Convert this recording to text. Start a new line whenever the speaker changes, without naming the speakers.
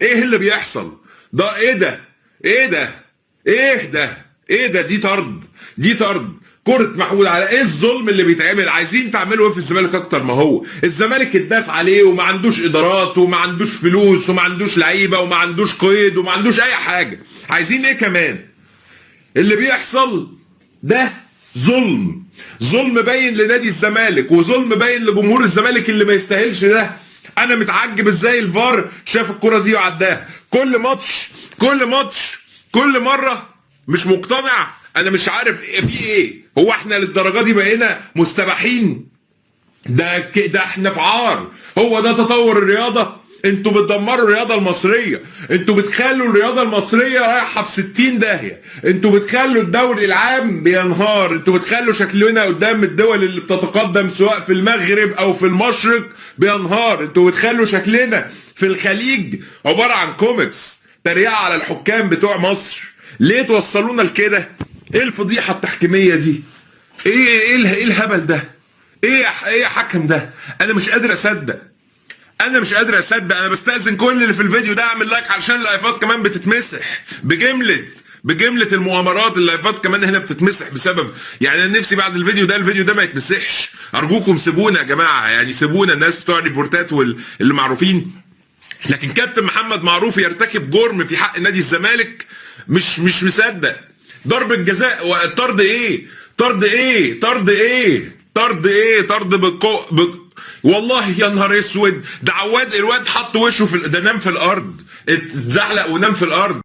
ايه اللي بيحصل ده؟ ايه ده؟ ايه ده؟ ايه ده؟ ايه ده؟ دي طرد كرة محمود على ايه الظلم اللي بيتعمل؟ عايزين تعملوا ايه في الزمالك اكتر؟ ما هو الزمالك اتداس عليه وما عندوش ادارات وما عندوش فلوس وما عندوش لعيبه وما عندوش قيد وما عندوش اي حاجه. عايزين ايه كمان؟ اللي بيحصل ده ظلم باين لنادي الزمالك وظلم باين لجمهور الزمالك اللي ما يستاهلش ده. انا متعجب ازاي الفار شاف الكرة دي وعداها. كل مره مش مقتنع. انا مش عارف في ايه. هو احنا للدرجه دي بقينا مستباحين؟ ده احنا في عار. هو ده تطور الرياضه؟ انتوا بتدمروا الرياضه المصريه، انتوا بتخلوا الرياضه المصريه رايحه في 60 داهيه، انتوا بتخلوا الدوري العام بينهار، انتوا بتخلوا شكلنا قدام الدول اللي بتتقدم سواء في المغرب او في المشرق بينهار، انتوا بتخلوا شكلنا في الخليج عباره عن كوميكس تريقه على الحكام بتوع مصر. ليه توصلونا لكده؟ ايه الفضيحه التحكيميه دي؟ ايه الهبل ده؟ ايه يا حكم ده؟ انا مش قادر اصدق. انا بستأذن كل اللي في الفيديو ده اعمل لايك علشان اللايفات كمان بتتمسح بجملة المؤامرات. اللايفات كمان هنا بتتمسح بسبب، يعني انا نفسي بعد الفيديو ده ما يتمسحش. ارجوكم سيبونا يا جماعه، يعني سيبونا الناس بتوع الريبورتات واللي معروفين. لكن كابتن محمد معروف يرتكب جرم في حق نادي الزمالك؟ مش مصدق. ضرب الجزاء، طرد والله يا نهار اسود. ده عواد الواد حط وشه ده نام في الارض، اتزحلق ونام في الارض.